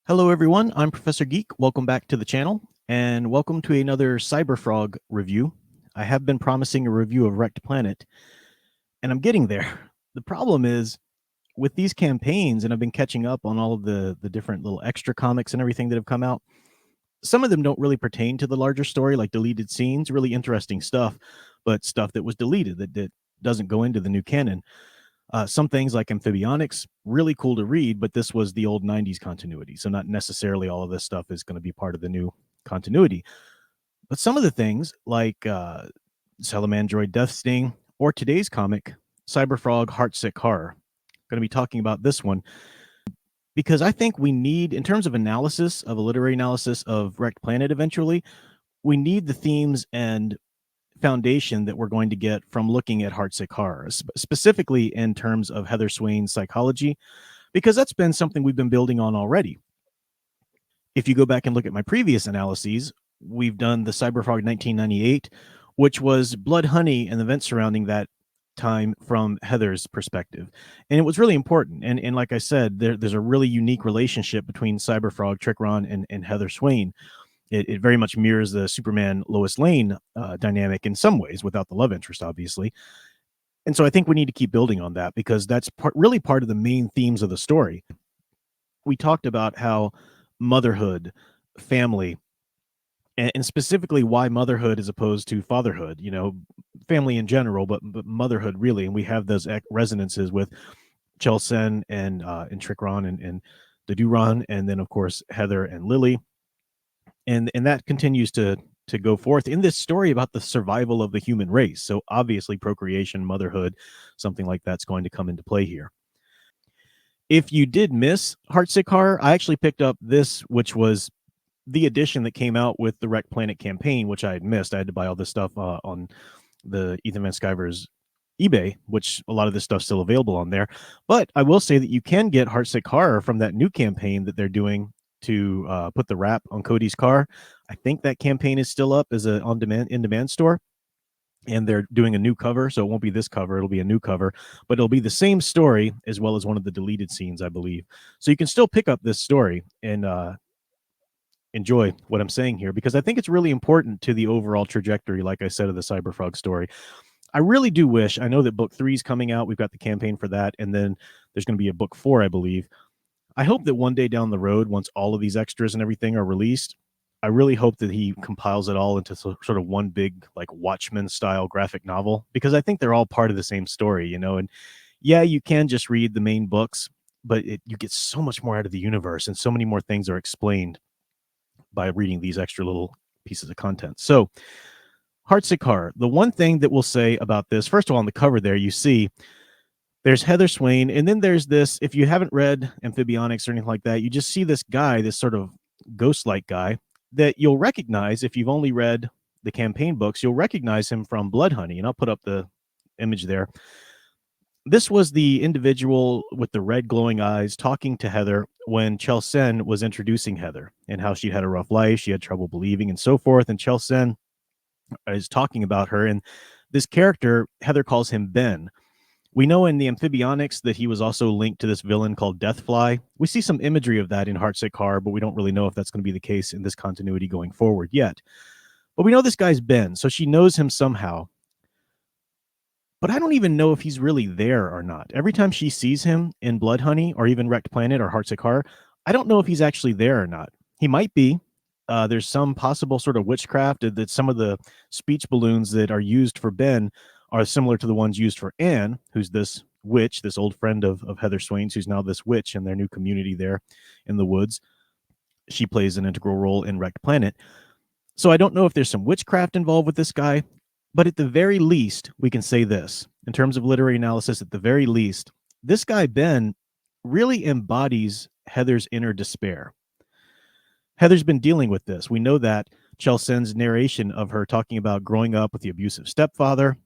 Hello, everyone. I'm Professor Geek. Welcome back to the channel, and welcome to another Cyberfrog review. I have been promising a review of Wrecked Planet, and I'm getting there. The problem is, with these campaigns, and I've been catching up on all of the different little extra comics and everything that have come out, some of them don't really pertain to the larger story, like deleted scenes, really interesting stuff, but stuff that was deleted that doesn't go into the new canon. Some things like Amphibionics, really cool to read, but this was the old 90s continuity. So not necessarily all of this stuff is going to be part of the new continuity. But some of the things like Salamandroid Death Sting or today's comic, Cyberfrog Heartsick Horror. Going to be talking about this one because I think we need, in terms of analysis, of a literary analysis of Wrecked Planet eventually, we need the themes and foundation that we're going to get from looking at Heartsick Horror, specifically in terms of Heather Swain's psychology, because that's been something we've been building on already. If you go back and look at my previous analyses, we've done the Cyberfrog 1998, which was Blood Honey and the events surrounding that time from Heather's perspective. And it was really important. And like I said, there's a really unique relationship between Cyberfrog, Trick Ron, and Heather Swain. It very much mirrors the Superman Lois Lane dynamic in some ways, without the love interest, obviously. And so I think we need to keep building on that because that's really part of the main themes of the story. We talked about how motherhood, family, and specifically why motherhood as opposed to fatherhood, family in general, but motherhood really. And we have those resonances with Chelsen and Trick Ron and Duran, and then of course Heather and Lily. And that continues to go forth in this story about the survival of the human race. So obviously procreation, motherhood, something like that's going to come into play here. If you did miss Heartsick Horror, I actually picked up this, which was the edition that came out with the Wrecked Planet campaign, which I had missed. I had to buy all this stuff on the Ethan Van Sciver's eBay, which a lot of this stuff's still available on there. But I will say that you can get Heartsick Horror from that new campaign that they're doing to put the wrap on Cody's car. I think that campaign is still up as a in-demand store, and they're doing a new cover, so it won't be this cover, it'll be a new cover, but it'll be the same story as well as one of the deleted scenes, I believe. So you can still pick up this story and enjoy what I'm saying here, because I think it's really important to the overall trajectory, like I said, of the Cyberfrog story. I really do wish, I know that book 3 is coming out, we've got the campaign for that, and then there's going to be a book 4, I believe. I hope that one day down the road, once all of these extras and everything are released, I really hope that he compiles it all into sort of one big, like, Watchmen style graphic novel, because I think they're all part of the same story, and yeah, you can just read the main books, but you get so much more out of the universe, and so many more things are explained by reading these extra little pieces of content. So Heartsick Horror, the one thing that we'll say about this, first of all, on the cover there, you see there's Heather Swain, and then there's this, if you haven't read Amphibionics or anything like that, you just see this guy, this sort of ghost-like guy, that you'll recognize if you've only read the campaign books. You'll recognize him from Blood Honey, and I'll put up the image there. This was the individual with the red glowing eyes talking to Heather when Chelsen was introducing Heather and how she had a rough life, she had trouble believing, and so forth. And Chelsen is talking about her, and this character, Heather calls him Ben. We know in the Amphibionics that he was also linked to this villain called Deathfly. We see some imagery of that in Heartsick Horror, but we don't really know if that's going to be the case in this continuity going forward yet. But we know this guy's Ben, so she knows him somehow. But I don't even know if he's really there or not. Every time she sees him in Blood Honey or even Wrecked Planet or Heartsick Horror, I don't know if he's actually there or not. He might be. There's some possible sort of witchcraft that some of the speech balloons that are used for Ben are similar to the ones used for Anne, who's this witch, this old friend of Heather Swain's, who's now this witch in their new community there in the woods. She plays an integral role in Wrecked Planet. So I don't know if there's some witchcraft involved with this guy, but at the very least, we can say this. In terms of literary analysis, at the very least, this guy, Ben, really embodies Heather's inner despair. Heather's been dealing with this. We know that Chelsen's narration of her talking about growing up with the abusive stepfather,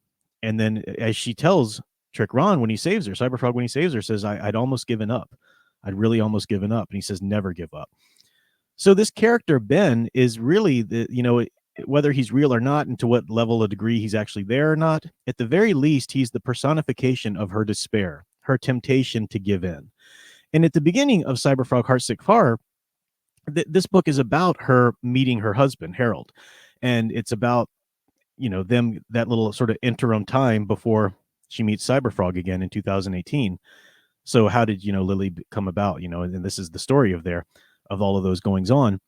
and then as she tells Trick Ron when he saves her, Cyberfrog when he saves her, says, I'd almost given up. I'd really almost given up. And he says, never give up. So this character, Ben, is really, whether he's real or not, and to what level of degree he's actually there or not, at the very least, he's the personification of her despair, her temptation to give in. And at the beginning of Cyberfrog Heartsick Horror, This book is about her meeting her husband, Harold, and it's about, them, that little sort of interim time before she meets Cyberfrog again in 2018. So how did, Lily come about, and this is the story of all of those goings on.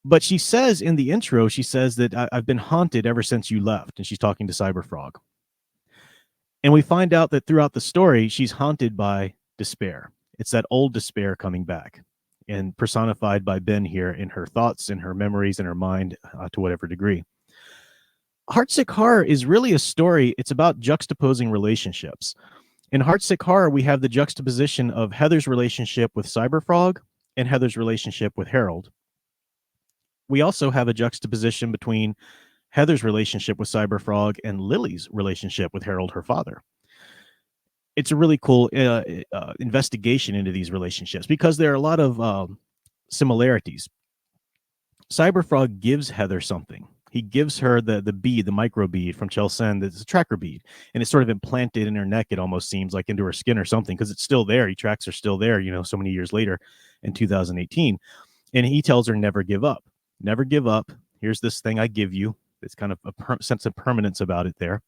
But she says in the intro, she says that I've been haunted ever since you left, and she's talking to Cyberfrog. And we find out that throughout the story, she's haunted by despair. It's that old despair coming back, and personified by Ben here in her thoughts, in her memories, in her mind, to whatever degree. Heartsick Horror is really a story. It's about juxtaposing relationships. In Heartsick Horror, we have the juxtaposition of Heather's relationship with Cyberfrog and Heather's relationship with Harold. We also have a juxtaposition between Heather's relationship with Cyberfrog and Lily's relationship with Harold, her father. It's a really cool investigation into these relationships because there are a lot of similarities. Cyberfrog gives Heather something. He gives her the bead, the micro bead from Chelsen, that's a tracker bead, and it's sort of implanted in her neck. It almost seems like into her skin or something, because it's still there. He tracks her still there, so many years later in 2018. And he tells her, never give up. Never give up. Here's this thing I give you. It's kind of a sense of permanence about it there.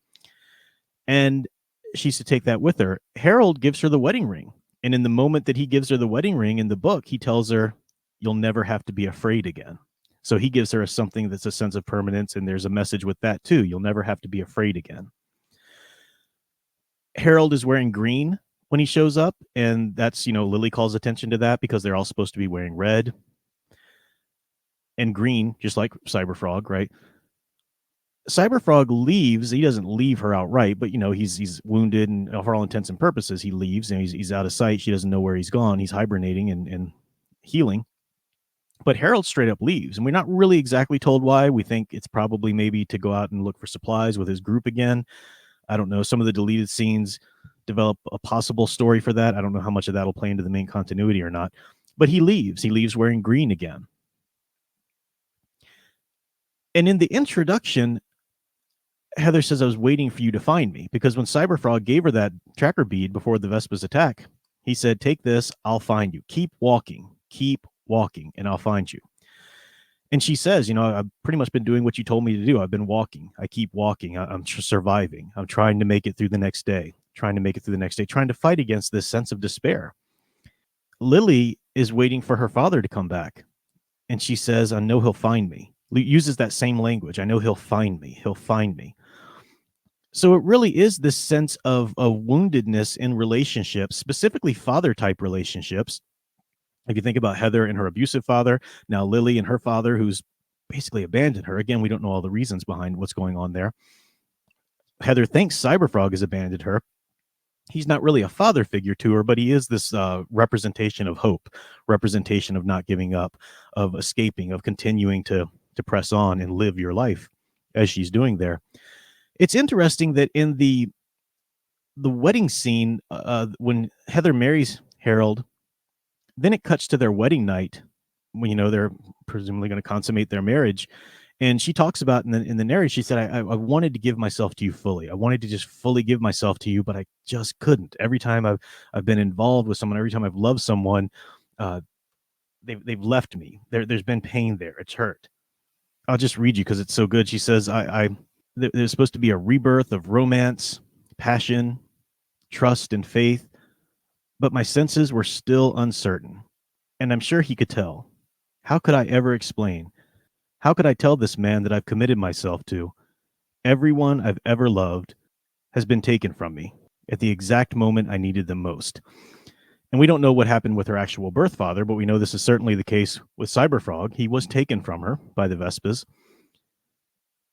And she's to take that with her. Harold gives her the wedding ring. And in the moment that he gives her the wedding ring in the book, he tells her, you'll never have to be afraid again. So he gives her something that's a sense of permanence, and there's a message with that too. You'll never have to be afraid again. Harold is wearing green when he shows up, and that's, Lily calls attention to that because they're all supposed to be wearing red and green, just like Cyberfrog, right? Cyberfrog leaves. He doesn't leave her outright, but he's wounded, and for all intents and purposes, he leaves, and he's out of sight. She doesn't know where he's gone. He's hibernating and healing. But Harold straight up leaves, and we're not really exactly told why. We think it's probably maybe to go out and look for supplies with his group again. I don't know. Some of the deleted scenes develop a possible story for that. I don't know how much of that will play into the main continuity or not. But he leaves. He leaves wearing green again. And in the introduction, Heather says, I was waiting for you to find me, because when Cyberfrog gave her that tracker bead before the Vespa's attack, he said, take this, I'll find you. Keep walking, and I'll find you. And she says, I've pretty much been doing what you told me to do. I've been walking. I keep walking. I'm surviving. I'm trying to make it through the next day, trying to fight against this sense of despair. Lily is waiting for her father to come back. And she says, I know he'll find me. Uses that same language. I know he'll find me. He'll find me. So it really is this sense of woundedness in relationships, specifically father-type relationships. If you think about Heather and her abusive father, now Lily and her father, who's basically abandoned her. Again, we don't know all the reasons behind what's going on there. Heather thinks Cyberfrog has abandoned her. He's not really a father figure to her, but he is this representation of hope, representation of not giving up, of escaping, of continuing to press on and live your life as she's doing there. It's interesting that in the wedding scene, when Heather marries Harold, then it cuts to their wedding night when, they're presumably going to consummate their marriage. And she talks about in the narrative, she said, I wanted to give myself to you fully. I wanted to just fully give myself to you, but I just couldn't. Every time I've been involved with someone, every time I've loved someone, they've left me. There's been pain there. It's hurt. I'll just read you because it's so good. She says, there's supposed to be a rebirth of romance, passion, trust, and faith, but my senses were still uncertain, and I'm sure he could tell. How could I ever explain? How could I tell this man that I've committed myself to? Everyone I've ever loved has been taken from me at the exact moment I needed them most. And we don't know what happened with her actual birth father, but we know this is certainly the case with Cyberfrog. He was taken from her by the Vespas.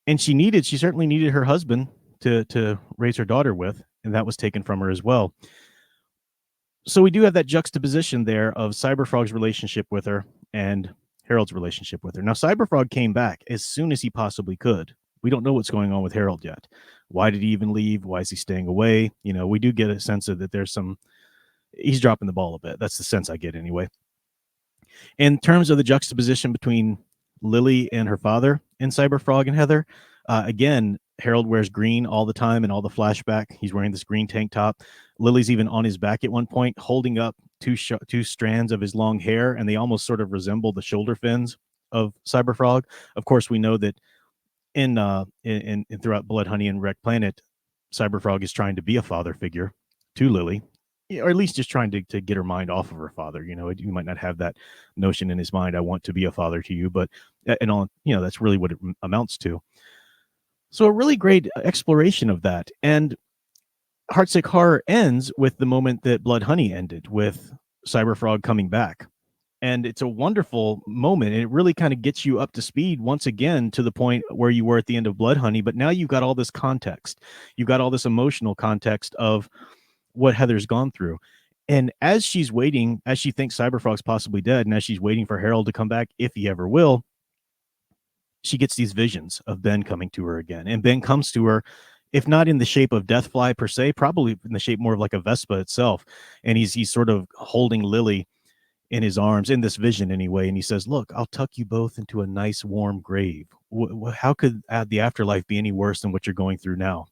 And she certainly needed her husband to raise her daughter with, and that was taken from her as well. So we do have that juxtaposition there of Cyberfrog's relationship with her and Harold's relationship with her. Now, Cyberfrog came back as soon as he possibly could. We don't know what's going on with Harold yet. Why did he even leave? Why is he staying away? We do get a sense of that there's he's dropping the ball a bit. That's the sense I get anyway. In terms of the juxtaposition between Lily and her father in Cyberfrog and Heather, again, Harold wears green all the time in all the flashback. He's wearing this green tank top. Lily's even on his back at one point, holding up two strands of his long hair, and they almost sort of resemble the shoulder fins of Cyberfrog. Of course, we know that in throughout Blood Honey and Wrecked Planet, Cyberfrog is trying to be a father figure to Lily, or at least just trying to get her mind off of her father. You might not have that notion in his mind, I want to be a father to you, but and all, that's really what it amounts to. So a really great exploration of that. And Heartsick Horror ends with the moment that Blood Honey ended, with Cyberfrog coming back. And it's a wonderful moment. And it really kind of gets you up to speed once again to the point where you were at the end of Blood Honey. But now you've got all this context. You've got all this emotional context of what Heather's gone through. And as she's waiting, as she thinks Cyberfrog's possibly dead, and as she's waiting for Harold to come back, if he ever will, she gets these visions of Ben coming to her again. And Ben comes to her, if not in the shape of Deathfly per se, probably in the shape more of like a Vespa itself. And he's sort of holding Lily in his arms, in this vision anyway, and he says, look, I'll tuck you both into a nice warm grave. How could the afterlife be any worse than what you're going through now?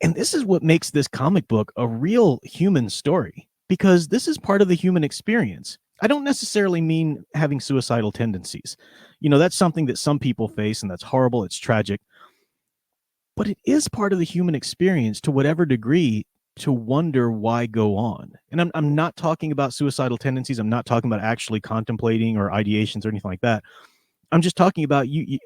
And this is what makes this comic book a real human story, because this is part of the human experience. I don't necessarily mean having suicidal tendencies. That's something that some people face, and that's horrible, it's tragic. But it is part of the human experience to whatever degree, to wonder why go on. And I'm not talking about suicidal tendencies. I'm not talking about actually contemplating or ideations or anything like that. I'm just talking about you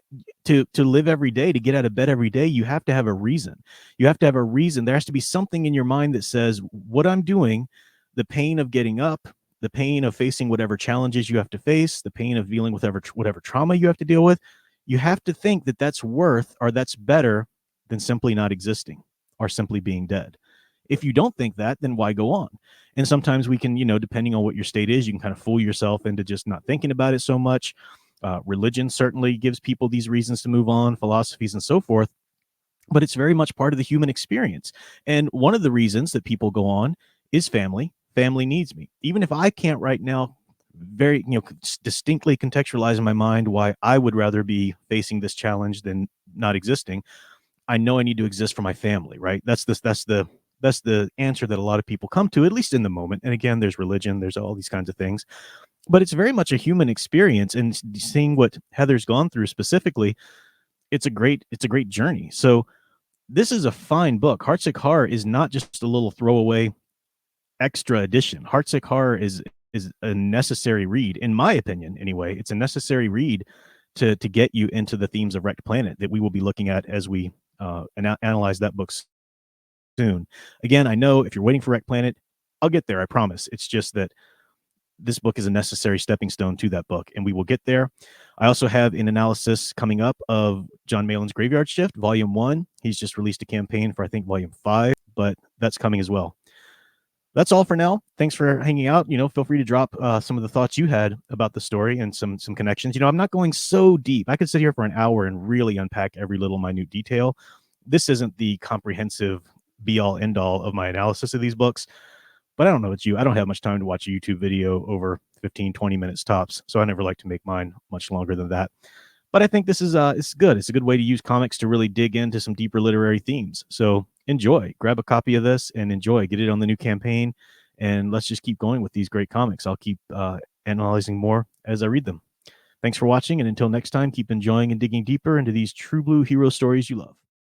to live every day, to get out of bed every day. You have to have a reason. You have to have a reason. There has to be something in your mind that says, what I'm doing, the pain of getting up, the pain of facing whatever challenges you have to face, the pain of dealing with whatever trauma you have to deal with. You have to think that that's worth, or that's better than simply not existing or simply being dead. If you don't think that, then why go on? And sometimes we can, depending on what your state is, you can kind of fool yourself into just not thinking about it so much. Religion certainly gives people these reasons to move on, philosophies and so forth, but it's very much part of the human experience. And one of the reasons that people go on is family. Family needs me. Even if I can't right now very, distinctly contextualize in my mind why I would rather be facing this challenge than not existing, I know I need to exist for my family, right? That's the answer that a lot of people come to, at least in the moment. And again, there's religion, there's all these kinds of things, but it's very much a human experience. And seeing what Heather's gone through specifically, it's a great journey. So this is a fine book. Heartsick Horror is not just a little throwaway extra edition. Heartsick Horror is a necessary read, in my opinion. Anyway, it's a necessary read to get you into the themes of Wrecked Planet that we will be looking at as we analyze that book soon. Again, I know if you're waiting for Wrecked Planet, I'll get there, I promise. It's just that this book is a necessary stepping stone to that book, and we will get there. I also have an analysis coming up of John Malin's Graveyard Shift, Volume 1. He's just released a campaign for, I think, Volume 5, but that's coming as well. That's all for now. Thanks for hanging out. Feel free to drop some of the thoughts you had about the story and some connections. I'm not going so deep. I could sit here for an hour and really unpack every little minute detail. This isn't the comprehensive be-all, end-all of my analysis of these books. But I don't know, it's you. I don't have much time to watch a YouTube video over 15, 20 minutes tops. So I never like to make mine much longer than that. But I think this is it's good. It's a good way to use comics to really dig into some deeper literary themes. So enjoy. Grab a copy of this and enjoy. Get it on the new campaign. And let's just keep going with these great comics. I'll keep analyzing more as I read them. Thanks for watching. And until next time, keep enjoying and digging deeper into these true blue hero stories you love.